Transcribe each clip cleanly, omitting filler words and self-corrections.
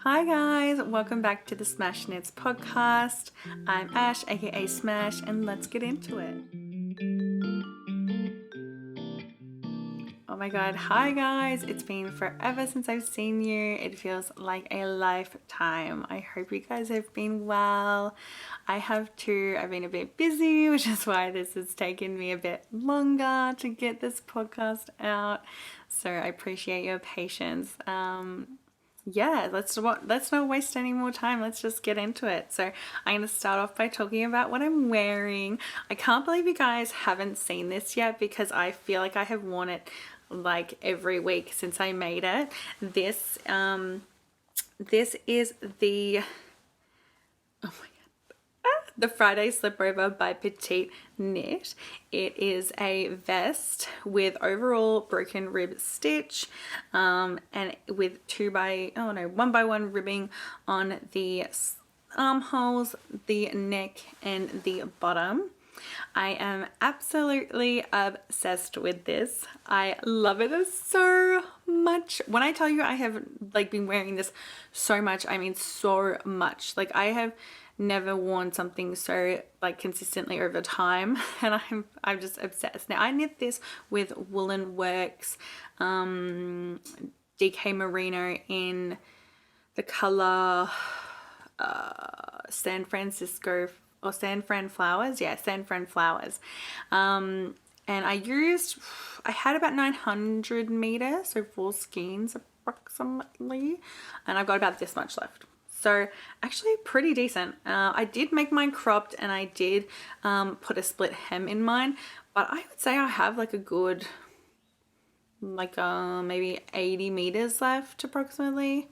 Hi guys, welcome back to the Smash Knits podcast. I'm Ash, aka Smash, and let's get into it. Oh my god, hi guys, it's been forever since I've seen you. It feels like a lifetime. I hope you guys have been well. I have too. I've been a bit busy, which is why this has taken me a bit longer to get this podcast out. So I appreciate your patience. Yeah, let's not waste any more time. Let's just get into it. So I'm going to start off by talking about what I'm wearing. I can't believe you guys haven't seen this yet because I feel like I have worn it like every week since I made it. This is the, oh my god, the Friday Slipover by PetiteKnit. It is a vest with overall broken rib stitch and with 1 by 1 ribbing on the armholes, the neck and the bottom. I am absolutely obsessed with this. I love it so much. When I tell you I have been wearing this so much, I mean so much. I have never worn something so consistently over time, and I'm just obsessed. Now I knit this with Woolen Works DK Merino in the color San Francisco or San Fran Flowers. Yeah, San Fran Flowers. And I had about 900 meters, so 4 skeins approximately, and I've got about this much left. So actually pretty decent. I did make mine cropped and I did put a split hem in mine, but I would say I have a good maybe 80 meters left approximately,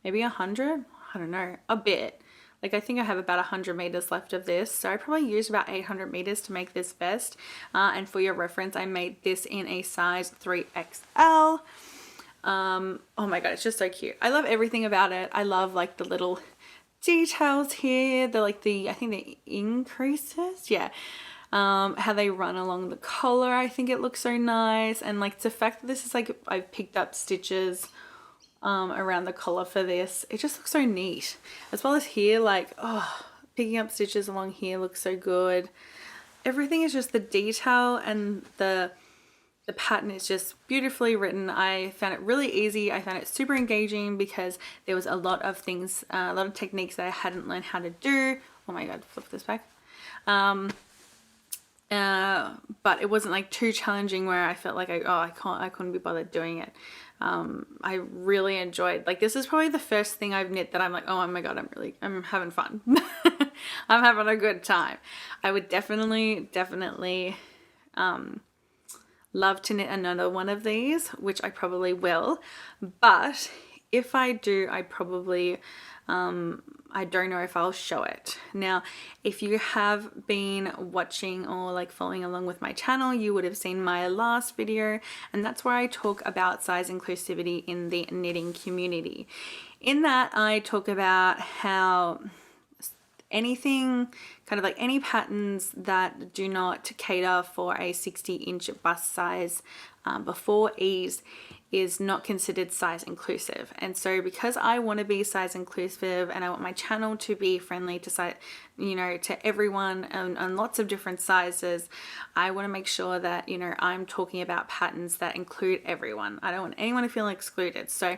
maybe 100, I don't know, a bit. I think I have about 100 meters left of this, so I probably used about 800 meters to make this vest. And for your reference, I made this in a size 3XL. Oh my god, it's just so cute. I love everything about it. I love the little details here, I think the increases, yeah, how they run along the collar. I think it looks so nice, and the fact that this is I've picked up stitches around the collar for this, it just looks so neat. As well as here, picking up stitches along here looks so good. Everything is just the detail, and the pattern is just beautifully written. I found it really easy. I found it super engaging because there was a lot of things, a lot of techniques that I hadn't learned how to do. Oh my god, flip this back. But it wasn't I'm challenging where I felt I couldn't be bothered doing it. I really enjoyed, this is probably the first thing I've knit that I'm oh my god, I'm having fun. I'm having a good time. I would definitely love to knit another one of these, which I probably will, but if I do, I probably I don't know if I'll show it. Now, if you have been watching or following along with my channel, you would have seen my last video, and that's where I talk about size inclusivity in the knitting community. In that, I talk about how anything, any patterns that do not cater for a 60-inch bust size before ease is not considered size inclusive. And so because I want to be size inclusive and I want my channel to be friendly to size, to everyone and lots of different sizes, I want to make sure that, I'm talking about patterns that include everyone. I don't want anyone to feel excluded. So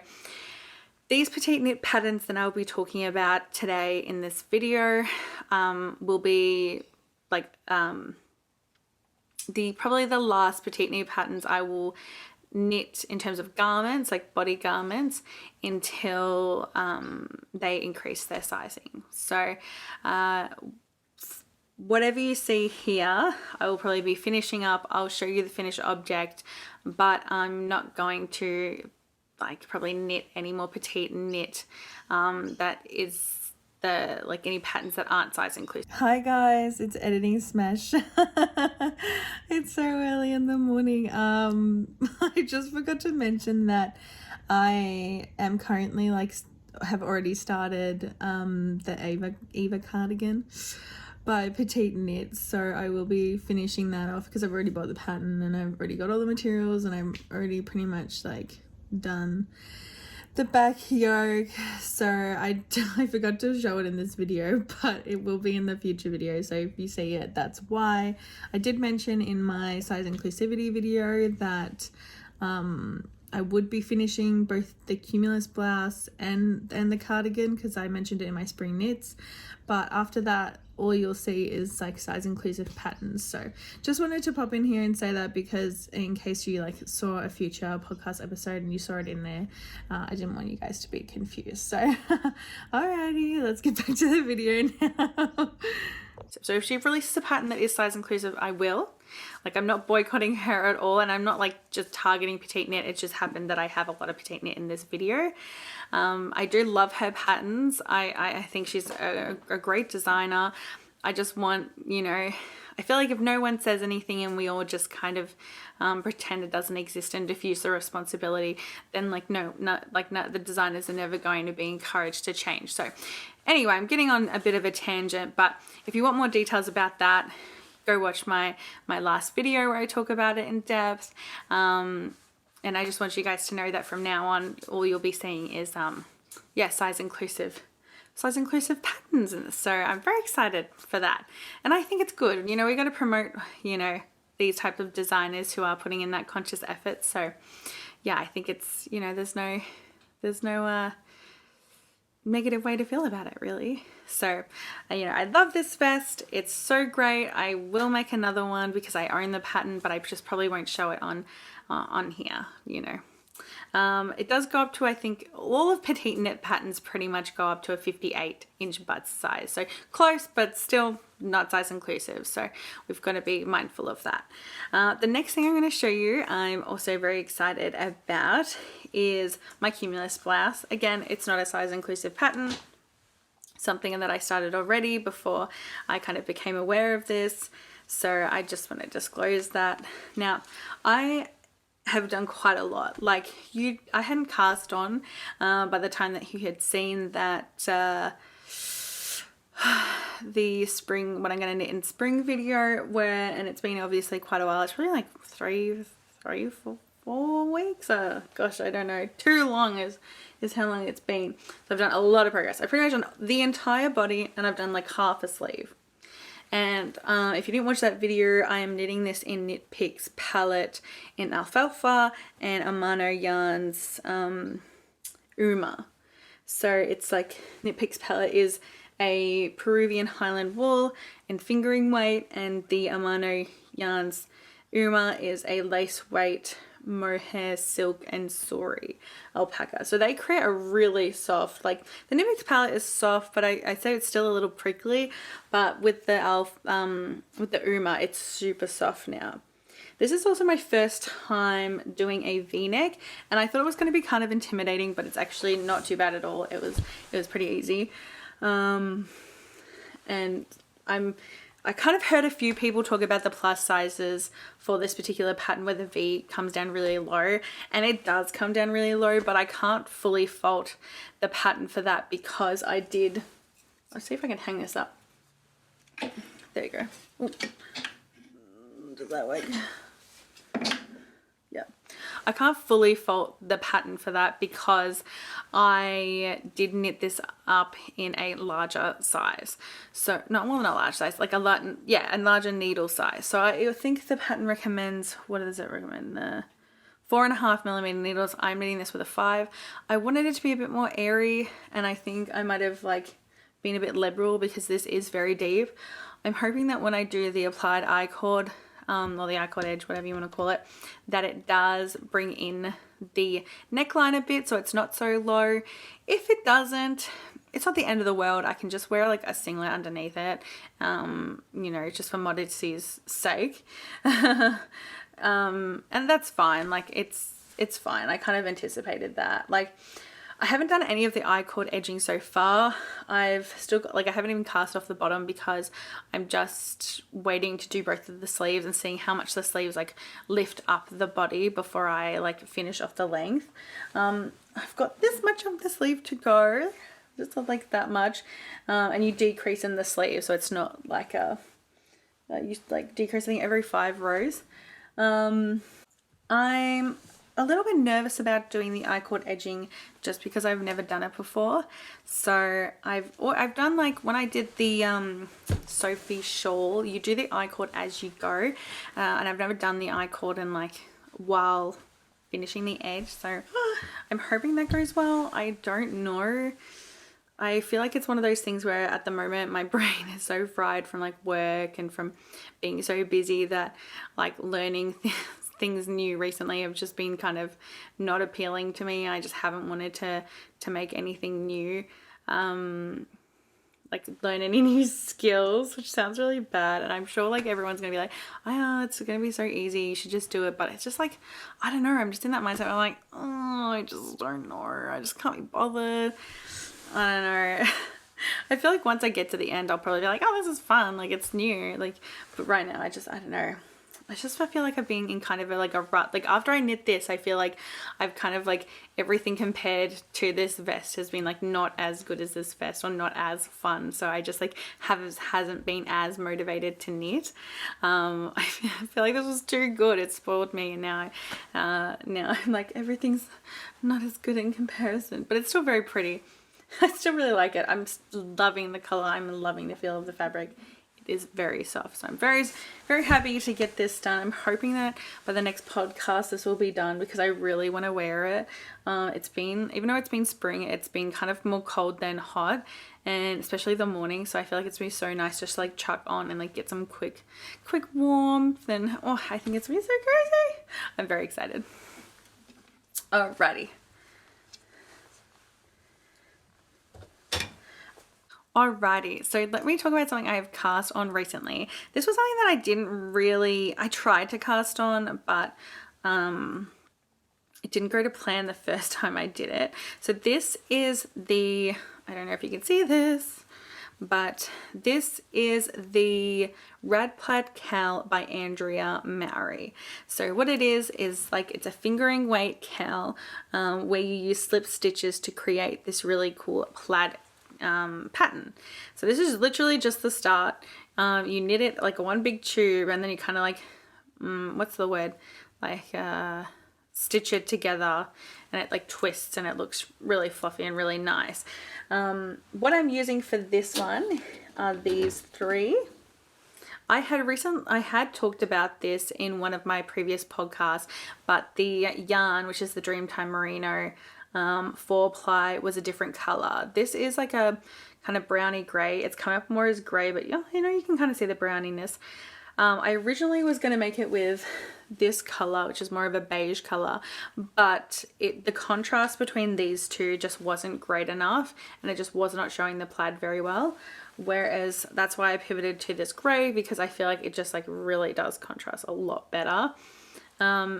these PetiteKnit patterns that I'll be talking about today in this video will be probably the last PetiteKnit patterns I will knit in terms of garments, body garments, until they increase their sizing. So whatever you see here, I will probably be finishing up. I'll show you the finished object, but I'm not going to probably knit any more PetiteKnit that is any patterns that aren't size inclusive. Hi guys, it's editing Smash. It's so early in the morning. I just forgot to mention that I am currently have already started the Eva cardigan by PetiteKnit, so I will be finishing that off because I've already bought the pattern and I've already got all the materials and I'm already pretty much done the back yoke. So I forgot to show it in this video, but it will be in the future video. So if you see it, that's why. I did mention in my size inclusivity video that I would be finishing both the Cumulus blouse and the cardigan, because I mentioned it in my spring knits. But after that, all you'll see is like size inclusive patterns. So just wanted to pop in here and say that, because in case you like saw a future podcast episode and you saw it in there, I didn't want you guys to be confused. So alrighty, let's get back to the video now. So if she releases a pattern that is size inclusive, I will. Like, I'm not boycotting her at all, and I'm not like just targeting PetiteKnit. It just happened that I have a lot of PetiteKnit in this video. I do love her patterns. I think she's a great designer. I just want, you know, I feel like if no one says anything and we all just kind of pretend it doesn't exist and diffuse the responsibility, then like no, the designers are never going to be encouraged to change. So anyway, I'm getting on a bit of a tangent, but if you want more details about that, go watch my last video where I talk about it in depth. And I just want you guys to know that from now on, all you'll be seeing is yeah, size inclusive patterns in this. So I'm very excited for that, and I think it's good. You know, we got to promote, you know, these type of designers who are putting in that conscious effort. So yeah, I think it's, you know, there's no negative way to feel about it, really. So you know, I love this vest. It's so great. I will make another one because I own the pattern, but I just probably won't show it on here, you know. It does go up to, I think all of PetiteKnit patterns pretty much go up to a 58-inch bust size. So close, but still not size inclusive. So we've got to be mindful of that. The next thing I'm going to show you, I'm also very excited about, is my Cumulus blouse. Again, it's not a size inclusive pattern. Something that I started already before I kind of became aware of this. So I just want to disclose that. Now, I have done quite a lot. Like I hadn't cast on by the time that you had seen that the spring, what I'm going to knit in spring video, where, and it's been obviously quite a while. It's really like three, 4 weeks. Gosh, I don't know. Too long is how long it's been. So I've done a lot of progress. I've pretty much done the entire body, and I've done like half a sleeve. And if you didn't watch that video, I am knitting this in Knit Picks palette in Alfalfa and Amano yarns Uma. So it's like, Knit Picks palette is a Peruvian Highland wool and fingering weight, and the Amano yarns Uma is a lace weight Mohair silk and sori alpaca. So they create a really soft, like the Knit Picks palette is soft, but I say it's still a little prickly, but with the Uma, it's super soft now. This is also my first time doing a V-neck, and I thought it was going to be kind of intimidating, but it's actually not too bad at all. It was pretty easy. And I kind of heard a few people talk about the plus sizes for this particular pattern where the V comes down really low, and it does come down really low, but I can't fully fault the pattern for that, because I did, let's see if I can hang this up. There you go. Ooh. Does that work? Yeah. I can't fully fault the pattern for that, because I did knit this up in a larger size. So not a large size, like a larger needle size. So I think the pattern recommends, what does it recommend? The 4.5mm needles. I'm knitting this with a 5. I wanted it to be a bit more airy, and I think I might have like been a bit liberal because this is very deep. I'm hoping that when I do the applied I-cord, or the I-cord edge, whatever you want to call it, that it does bring in the neckline a bit so it's not so low. If it doesn't, it's not the end of the world. I can just wear like a singlet underneath it, you know, just for modesty's sake. And that's fine. Like it's fine. I kind of anticipated that. Like, I haven't done any of the I-cord edging so far. I've still got, like, I haven't even cast off the bottom because I'm just waiting to do both of the sleeves and seeing how much the sleeves like lift up the body before I like finish off the length. I've got this much of the sleeve to go, just not like that much. And you decrease in the sleeve, so it's not like you like decreasing every 5 rows. I'm a little bit nervous about doing the I-cord edging just because I've never done it before. So I've done, like, when I did the Sophie shawl, you do the I-cord as you go, and I've never done the I-cord and like while finishing the edge, so I'm hoping that goes well. I don't know. I feel like it's one of those things where at the moment my brain is so fried from like work and from being so busy that like learning things new recently have just been kind of not appealing to me. I just haven't wanted to make anything new, like learn any new skills, which sounds really bad. And I'm sure like everyone's gonna be like, oh, it's gonna be so easy, you should just do it. But it's just like, I don't know, I'm just in that mindset. I'm like, oh, I just don't know. I just can't be bothered. I don't know. I feel like once I get to the end, I'll probably be like, oh, this is fun. Like, it's new. Like, but right now, I don't know. I feel like I've been in kind of a rut. Like, after I knit this, I feel like I've kind of like everything compared to this vest has been like not as good as this vest or not as fun. So I just like hasn't been as motivated to knit. I feel like this was too good. It spoiled me, and now I'm like, everything's not as good in comparison, but it's still very pretty. I still really like it. I'm loving the color. I'm loving the feel of the fabric. It is very soft. So I'm very, very happy to get this done. I'm hoping that by the next podcast this will be done because I really want to wear it. Even though it's been spring, it's been kind of more cold than hot, and especially the morning. So I feel like it's gonna be so nice just to like chuck on and like get some quick warmth. And oh, I think it's gonna be so crazy. I'm very excited. Alrighty. Alrighty, so let me talk about something I have cast on recently. This was something that I tried to cast on, but it didn't go to plan the first time I did it. So this is I don't know if you can see this, but this is the Rad Plaid Cowl by Andrea Mowry. So what it is like, it's a fingering weight cowl where you use slip stitches to create this really cool plaid pattern. So this is literally just the start. You knit it like a one big tube, and then you kind of like what's the word, like stitch it together, and it like twists and it looks really fluffy and really nice. What I'm using for this one are these three. I had talked about this in one of my previous podcasts, but the yarn, which is the Dreamtime Merino 4-ply, was a different color. This is like a kind of browny gray. It's come up more as gray, but yeah, you know, you can kind of see the browniness. I originally was going to make it with this color, which is more of a beige color, but the contrast between these two just wasn't great enough, and it just was not showing the plaid very well. Whereas that's why I pivoted to this gray, because I feel like it just like really does contrast a lot better.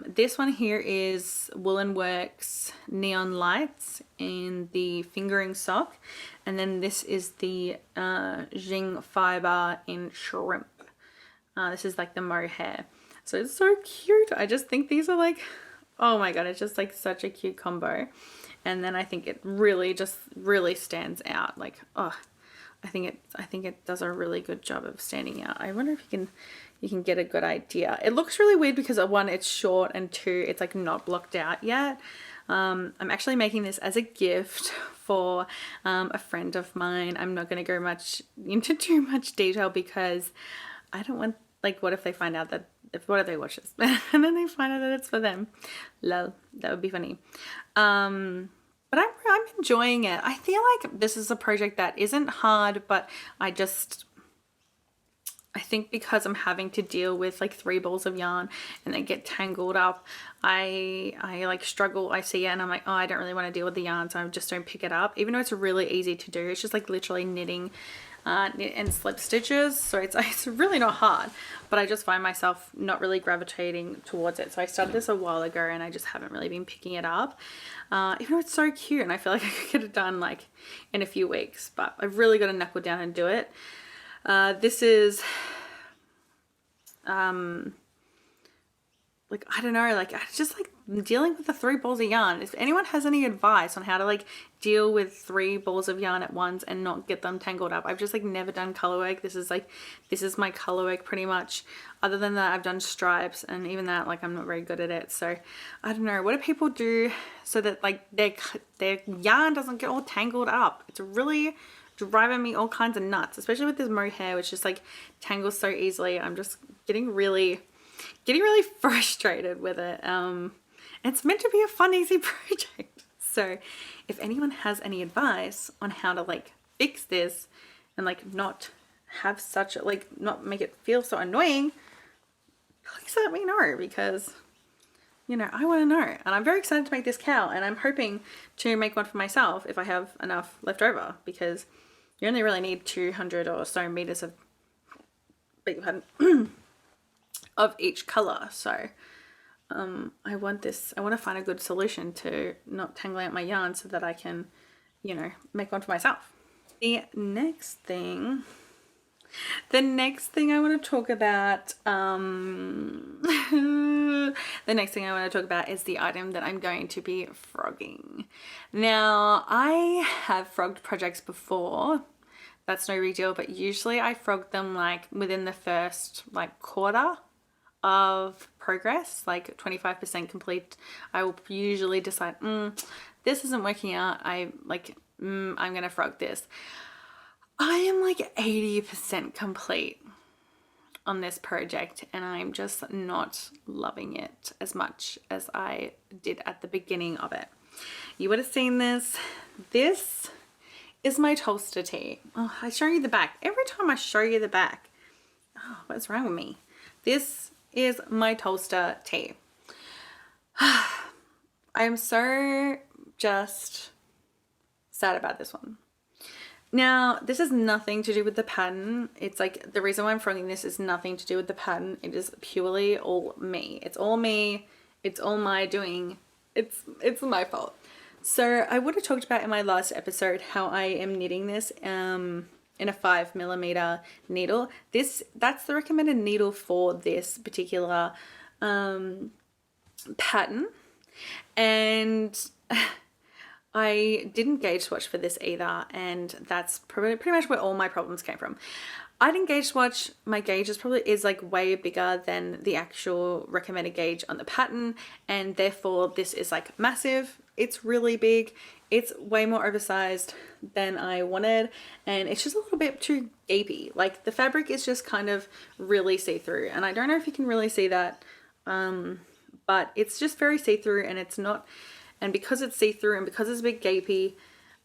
This one here is Woolen Works Neon Lights in the fingering sock, and then this is the Qing Fibre in Shrimp. This is like the Mohair. So it's so cute. I just think these are like, oh my god, it's just like such a cute combo. And then I think it really stands out. Like, oh, I think it does a really good job of standing out. I wonder if you can get a good idea. It looks really weird because one, it's short, and two, it's like not blocked out yet. I'm actually making this as a gift for a friend of mine. I'm not going to go into too much detail because I don't want, like, what if they find out that, what if they watch this and then they find out that it's for them? Lol, that would be funny. But I'm enjoying it. I feel like this is a project that isn't hard, but I think because I'm having to deal with like 3 balls of yarn and they get tangled up, I like struggle. I see it and I'm like, oh, I don't really want to deal with the yarn, so I just don't pick it up, even though it's really easy to do. It's just like literally knitting and slip stitches, so it's really not hard, but I just find myself not really gravitating towards it. So I started this a while ago and I just haven't really been picking it up, even though it's so cute and I feel like I could get it done like in a few weeks, but I've really got to knuckle down and do it. This is like, I don't know, like, I just like dealing with the 3 balls of yarn. If anyone has any advice on how to like deal with 3 balls of yarn at once and not get them tangled up. I've just like never done color work. This is my color work pretty much. Other than that, I've done stripes, and even that, like, I'm not very good at it. So I don't know, what do people do so that like their yarn doesn't get all tangled up? It's really driving me all kinds of nuts, especially with this mohair, which just like tangles so easily. I'm just getting really frustrated with it. It's meant to be a fun, easy project. So if anyone has any advice on how to like fix this and like not have such a, like, not make it feel so annoying, please let me know, because, you know, I want to know. And I'm very excited to make this cowl, and I'm hoping to make one for myself if I have enough left over, because you only really need 200 or so meters of, beg your pardon, of each color. So I want to find a good solution to not tangling up my yarn so that I can, you know, make one for myself. The next thing I want to talk about, is the item that I'm going to be frogging. Now, I have frogged projects before. That's no big deal, but usually I frog them like within the first like quarter of progress, like 25% complete. I will usually decide, this isn't working out. I'm gonna frog this. I am like 80% complete on this project, and I'm just not loving it as much as I did at the beginning of it. You would have seen this. This is my Tolsta tee. Oh, I show you the back. Every time I show you the back, oh, what's wrong with me? This is my Tolsta tee. I am so just sad about this one. Now, this has nothing to do with the pattern. It's like, the reason why I'm frogging this is nothing to do with the pattern. It is purely all me. It's all me. It's all my doing. It's my fault. So I would have talked about in my last episode how I am knitting this in a 5mm needle. That's the recommended needle for this particular pattern, and I didn't gauge swatch for this either, and that's pretty much where all my problems came from. I didn't gauge swatch. My gauge is like way bigger than the actual recommended gauge on the pattern, and therefore this is like massive. It's really big. It's way more oversized than I wanted, and it's just a little bit too gapey. Like, the fabric is just kind of really see-through, and I don't know if you can really see that, but it's just very see-through, and it's not, and because it's see-through and because it's a bit gapey,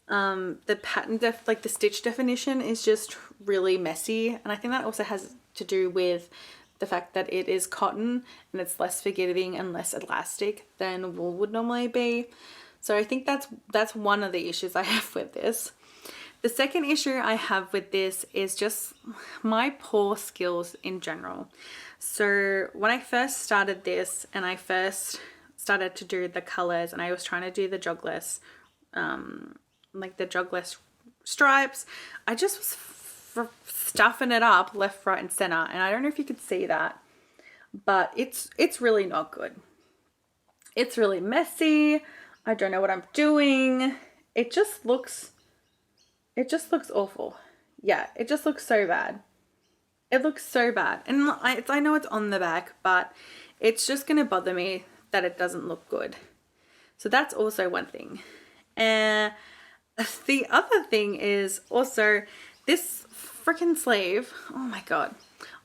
the pattern like the stitch definition is just really messy, and I think that also has to do with the fact that it is cotton and it's less forgiving and less elastic than wool would normally be. So I think that's one of the issues I have with this. The second issue I have with this is just my poor skills in general. So when I first started this and I first started to do the colors, and I was trying to do the jogless, like the jogless stripes, I just was stuffing it up left, right, and center. And I don't know if you could see that, but it's really not good. It's really messy. I don't know what I'm doing. It just looks awful. Yeah, it just looks so bad. It looks so bad. And I know it's on the back, but it's just going to bother me that it doesn't look good. So that's also one thing. And the other thing is also this freaking sleeve. Oh my God.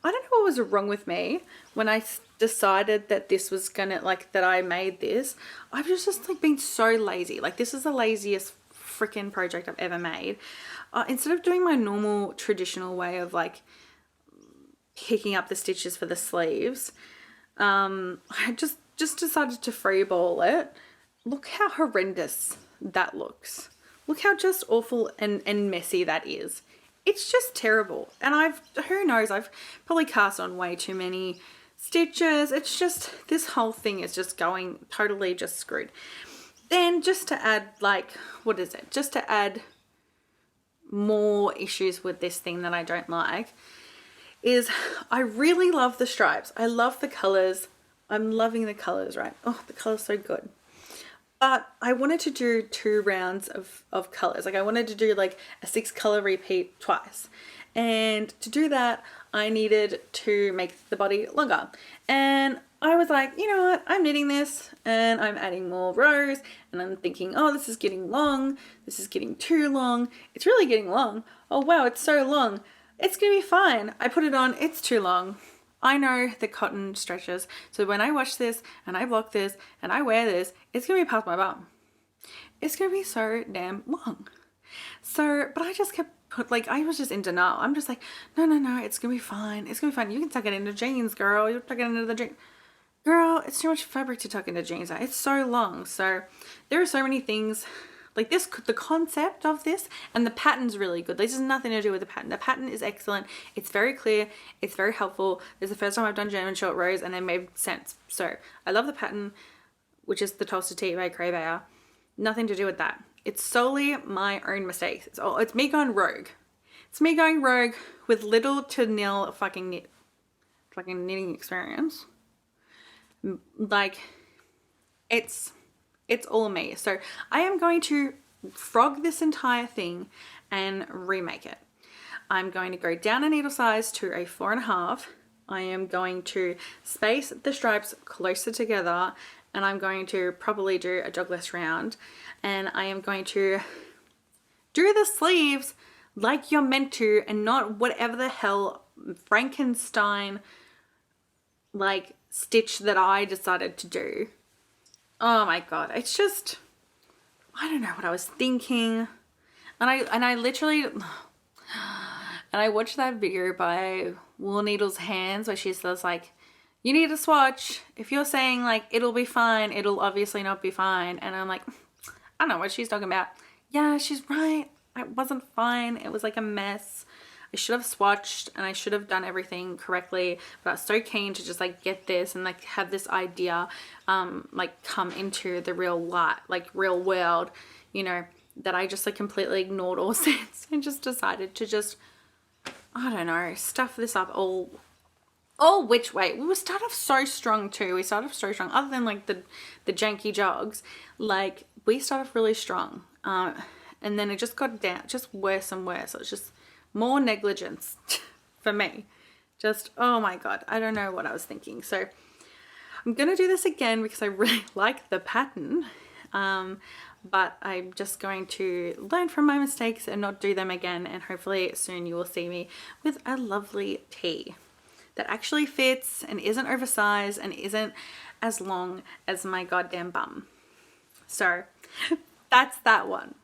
I don't know what was wrong with me when I decided that this was gonna, like, that I made this. I've just like been so lazy. Like, this is the laziest freaking project I've ever made. Instead of doing my normal traditional way of like picking up the stitches for the sleeves, I just decided to freeball it. Look how horrendous that looks. Look how just awful and messy that is. It's just terrible. And who knows, I've probably cast on way too many stitches. It's just, this whole thing is just going totally just screwed. Then just to add, like, what is it? Just to add more issues with this thing that I don't like is I really love the stripes. I love the colors. I'm loving the colors, right? Oh, the color's so good. But I wanted to do 2 rounds of colors. Like I wanted to do like a 6 color repeat twice. And to do that, I needed to make the body longer. And I was like, you know what? I'm knitting this and I'm adding more rows and I'm thinking, oh, this is getting long. This is getting too long. It's really getting long. Oh, wow, it's so long. It's going to be fine. I put it on. It's too long. I know the cotton stretches. So when I wash this and I block this and I wear this, it's going to be past my bum. It's going to be so damn long. So, but I just kept I was just in denial. I'm just like, no, it's going to be fine. It's going to be fine. You can tuck it into jeans, girl. You're tucking it into the jeans. Girl, it's too much fabric to tuck into jeans. It's so long. So there are so many things like this, the concept of this and the pattern's really good. This has nothing to do with the pattern. The pattern is excellent. It's very clear. It's very helpful. This is the first time I've done German short rows and it made sense. So I love the pattern, which is the Tolsta tee by Creabea. Nothing to do with that. It's solely my own mistakes. It's me going rogue. It's me going rogue with little to nil fucking knitting experience. Like it's all me. So I am going to frog this entire thing and remake it. I'm going to go down a needle size to a 4.5. I am going to space the stripes closer together and I'm going to probably do a dogless round and I am going to do the sleeves like you're meant to and not whatever the hell Frankenstein like stitch that I decided to do. Oh my god, it's just, I don't know what I was thinking. And I literally, and I watched that video by Wool Needle's Hands where she says like, you need to swatch. If you're saying like, it'll be fine, it'll obviously not be fine. And I'm like, I don't know what she's talking about. Yeah, she's right. It wasn't fine. It was like a mess. I should have swatched and I should have done everything correctly, but I was so keen to just like get this and like have this idea like come into the real light, like real world, you know, that I just like completely ignored all sense and just decided to just, I don't know, stuff this up all which way. We started off so strong too. We started off so strong, other than like the janky jogs, like we started off really strong. And then it just got down, just worse and worse. It was just more negligence for me. Just, oh my god, I don't know what I was thinking. So I'm gonna do this again because I really like the pattern, but I'm just going to learn from my mistakes and not do them again, and hopefully soon you will see me with a lovely tee that actually fits and isn't oversized and isn't as long as my goddamn bum. So that's that one.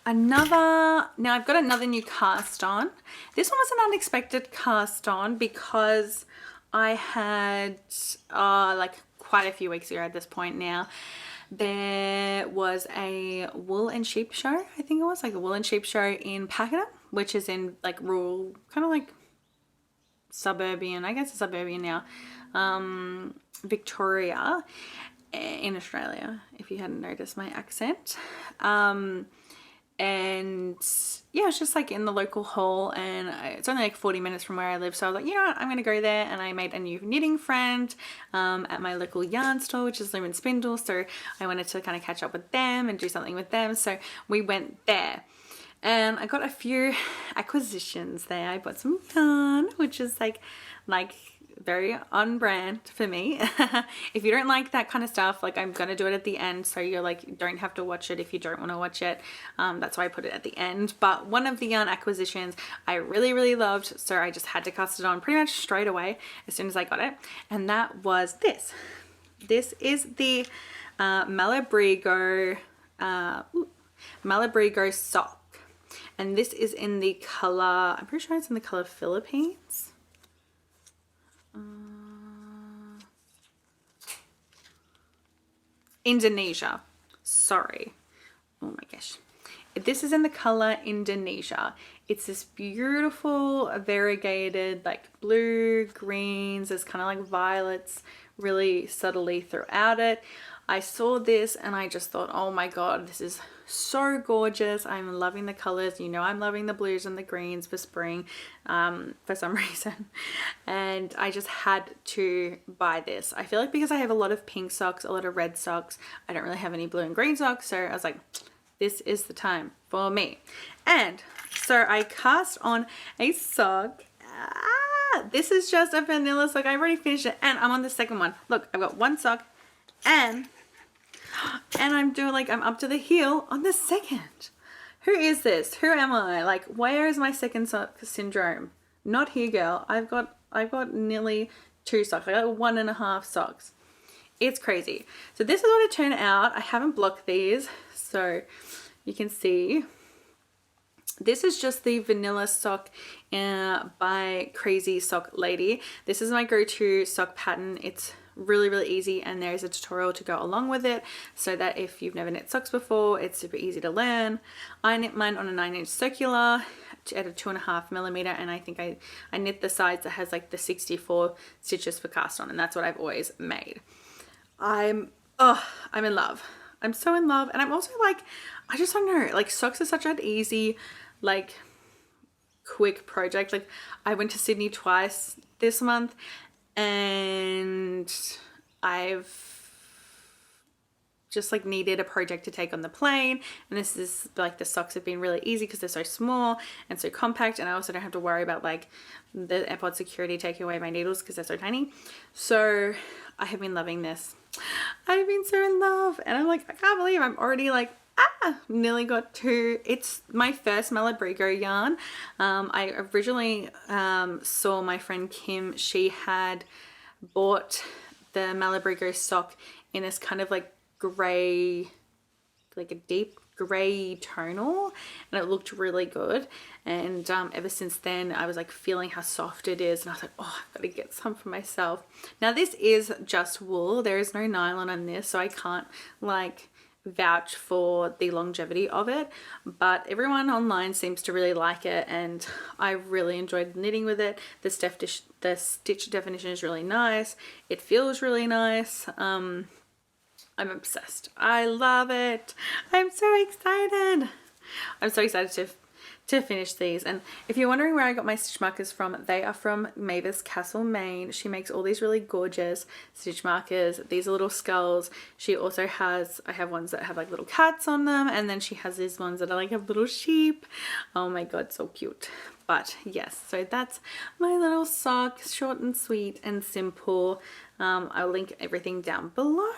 Now I've got another new cast on. This one was an unexpected cast on because I had like quite a few weeks ago at this point now, there was a wool and sheep show. I think it was like a wool and sheep show in Pakenham, which is in like rural, kind of like suburban, I guess it's suburban now, Victoria in Australia, if you hadn't noticed my accent. And yeah, it's just like in the local hall, and it's only like 40 minutes from where I live, so I was like, you know what, I'm gonna go there. And I made a new knitting friend at my local yarn store, which is Loom and Spindle, so I wanted to kind of catch up with them and do something with them, so we went there. And I got a few acquisitions there. I bought some yarn, which is like very on brand for me. If you don't like that kind of stuff, like I'm gonna do it at the end, so you're like, you don't have to watch it if you don't want to watch it. That's why I put it at the end. But one of the yarn acquisitions I really loved, so I just had to cast it on pretty much straight away as soon as I got it, and that was this. This is the Malabrigo sock, and this is in the color, I'm pretty sure it's in the color Philippines. Indonesia, sorry. Oh my gosh. This is in the color Indonesia. It's this beautiful variegated like blue, greens, there's kind of like violets really subtly throughout it. I saw this and I just thought, oh my God, this is so gorgeous. I'm loving the colors. You know, I'm loving the blues and the greens for spring for some reason. And I just had to buy this. I feel like because I have a lot of pink socks, a lot of red socks, I don't really have any blue and green socks. So I was like, this is the time for me. And so I cast on a sock. This is just a vanilla sock. I already finished it and I'm on the second one. Look, I've got one sock and I'm doing like, I'm up to the heel on the second. Who is this? Who am I? Like, where is my second sock syndrome? Not here, girl. I've got nearly 2 socks. I got 1.5 socks. It's crazy. So this is what it turned out. I haven't blocked these, so you can see. This is just the vanilla sock by Crazy Sock Lady. This is my go-to sock pattern. It's really, really easy, and there's a tutorial to go along with it so that if you've never knit socks before, it's super easy to learn. I knit mine on a 9-inch circular at a 2.5mm, and I think I knit the size that has like the 64 stitches for cast on, and that's what I've always made. I'm in love. I'm so in love. And I'm also like, I just don't know, like socks are such an easy, like quick project. Like I went to Sydney twice this month and I've just like needed a project to take on the plane, and this is like, the socks have been really easy because they're so small and so compact, and I also don't have to worry about like the airport security taking away my needles because they're so tiny. So I have been loving this. I've been so in love, and I'm like, I can't believe I'm already like nearly got 2. It's my first Malabrigo yarn. I originally saw my friend Kim, she had bought the Malabrigo sock in this kind of like gray, like a deep gray tonal, and it looked really good. And ever since then I was like feeling how soft it is, and I was like, oh, I've got to get some for myself. Now this is just wool, there is no nylon on this, so I can't like vouch for the longevity of it, but everyone online seems to really like it, and I really enjoyed knitting with it. The stitch definition is really nice, it feels really nice. I'm obsessed. I love it. I'm so excited. I'm so excited to finish these. And if you're wondering where I got my stitch markers from, they are from Mavis Castle, Maine. She makes all these really gorgeous stitch markers. These are little skulls. She also has, I have ones that have like little cats on them, and then she has these ones that are like have little sheep. Oh my god, so cute. But yes, so that's my little sock, short and sweet and simple. I'll link everything down below.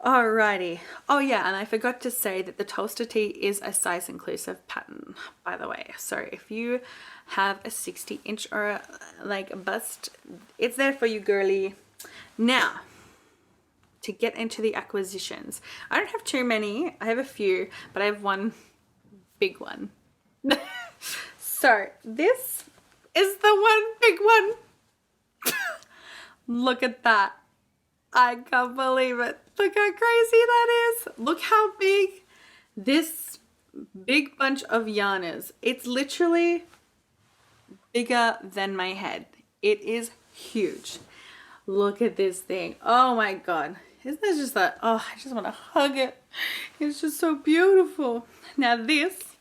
Alrighty. Oh yeah, and I forgot to say that the Tolsta tee is a size inclusive pattern, by the way. So if you have a 60-inch or like a bust, it's there for you, girly. Now, to get into the acquisitions. I don't have too many. I have a few, but I have one big one. So this is the one big one. Look at that. I can't believe it. Look how crazy that is. Look how big this big bunch of yarn is. It's literally bigger than my head. It is huge. Look at this thing. Oh my god. Isn't this just that? Oh, I just want to hug it. It's just so beautiful. Now this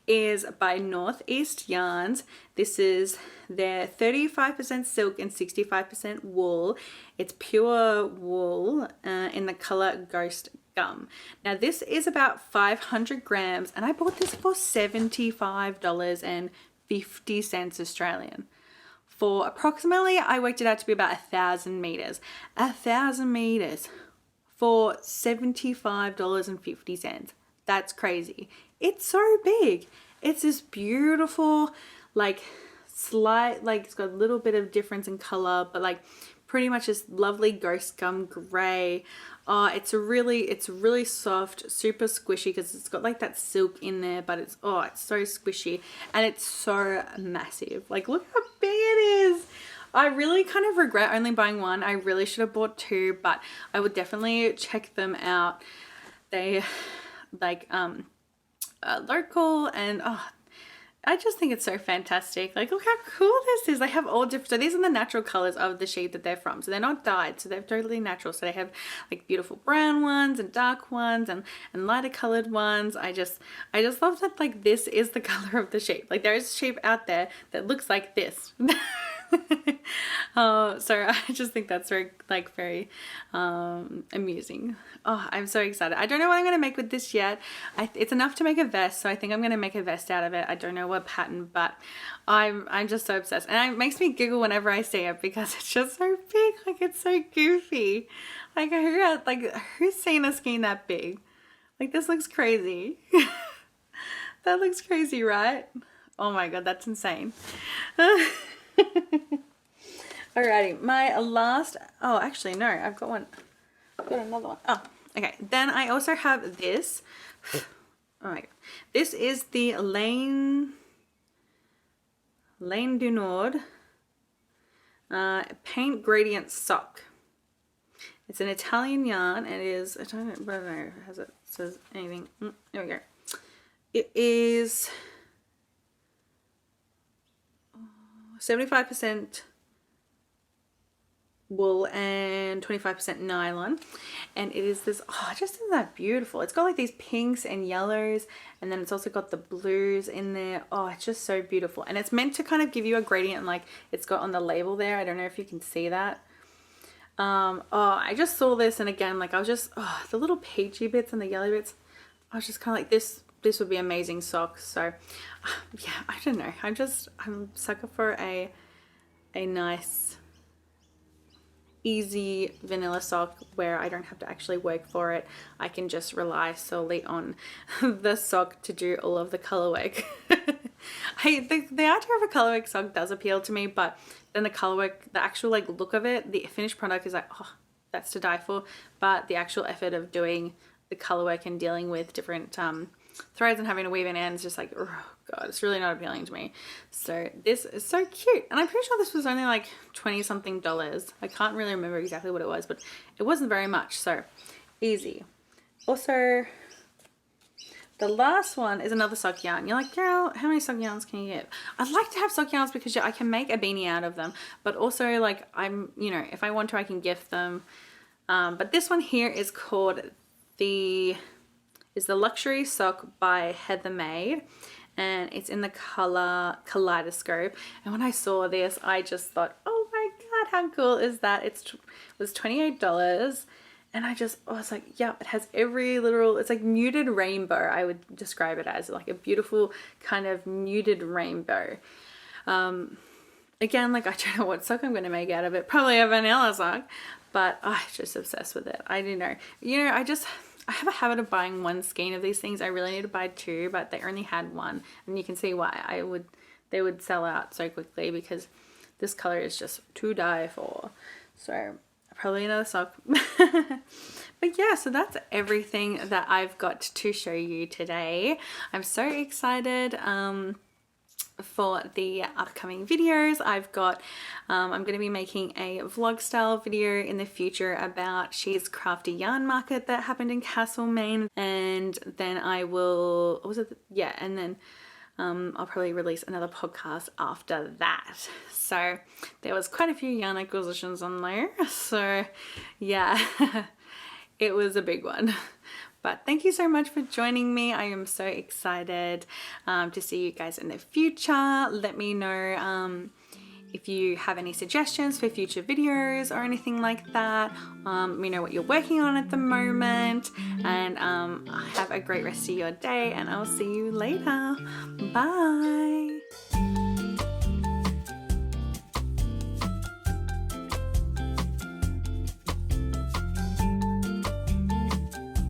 is by Northeast Yarns. This is their 35% silk and 65% wool. It's pure wool in the color Ghost Gum. Now this is about 500 grams, and I bought this for $75.50 Australian. For approximately, I worked it out to be about 1,000 meters. 1,000 meters for $75.50. That's crazy. It's so big. It's this beautiful, like slight, like it's got a little bit of difference in color, but like pretty much this lovely Ghost Gum gray. It's really soft, super squishy because it's got like that silk in there, but it's so squishy, and it's so massive. Like look how big it is. I really kind of regret only buying one. I really should have bought 2, but I would definitely check them out. They like local, and I just think it's so fantastic. Like, look how cool this is. They have all different, so these are the natural colors of the sheep that they're from. So they're not dyed, so they're totally natural. So they have like beautiful brown ones and dark ones and lighter colored ones. I just love that, like, this is the color of the sheep. Like, there is sheep out there that looks like this. So I just think that's very, like, very amusing. Oh, I'm so excited. I don't know what I'm going to make with this yet. It's enough to make a vest, so I think I'm going to make a vest out of it. I don't know what pattern, but I'm just so obsessed. And it makes me giggle whenever I see it because it's just so big. Like, it's so goofy. Like, who's seen a skein that big? Like, this looks crazy. That looks crazy, right? Oh my god, that's insane. Alrighty, my last, oh actually no, I've got one. I've got another one. Oh, okay. Then I also have this. Oh my god. This is the Laine du Nord paint gradient sock. It's an Italian yarn. It is, I don't know if it says anything. There we go. It is 75% wool and 25% nylon, and it is this, oh, it just isn't that beautiful. It's got like these pinks and yellows, and then it's also got the blues in there. Oh, it's just so beautiful, and it's meant to kind of give you a gradient like it's got on the label there. I don't know if you can see that. Oh, I just saw this, and again, like, I was just, oh, the little peachy bits and the yellow bits, I was just kind of like, this would be amazing socks. So yeah, I don't know, I'm a sucker for a nice easy vanilla sock where I don't have to actually work for it. I can just rely solely on the sock to do all of the color work. The idea of a color work sock does appeal to me, but then the color work, the actual like look of it, the finished product is like, oh, that's to die for. But the actual effort of doing the color work and dealing with different threads and having to weave in ends, just like, oh god, it's really not appealing to me. So this is so cute, and I'm pretty sure this was only like $20 something. I can't really remember exactly what it was, but it wasn't very much, so easy. Also, the last one is another sock yarn. You're like, girl, how many sock yarns can you get? I'd like to have sock yarns because I can make a beanie out of them, but also, like, I'm, you know, if I want to, I can gift them. But this one here is called the Luxury Sock by Heathermaid, and it's in the color Kaleidoscope. And when I saw this, I just thought, oh my god, how cool is that? It was $28, and I was like, yeah, it has every literal, it's like muted rainbow. I would describe it as like a beautiful kind of muted rainbow. Again, like, I don't know what sock I'm going to make out of it. Probably a vanilla sock, but I'm just obsessed with it. I don't know. You know, I have a habit of buying one skein of these things. I really need to buy two, but they only had one, and you can see why they would sell out so quickly, because this color is just to die for. So probably another sock. But yeah, so that's everything that I've got to show you today. I'm so excited for the upcoming videos. I've got I'm going to be making a vlog style video in the future about She's Crafty Yarn Market that happened in Castlemaine, and then I will, and then I'll probably release another podcast after that. So there was quite a few yarn acquisitions on there, so yeah. It was a big one. But thank you so much for joining me. I am so excited to see you guys in the future. Let me know if you have any suggestions for future videos or anything like that. Let me know what you're working on at the moment. And have a great rest of your day, and I'll see you later. Bye.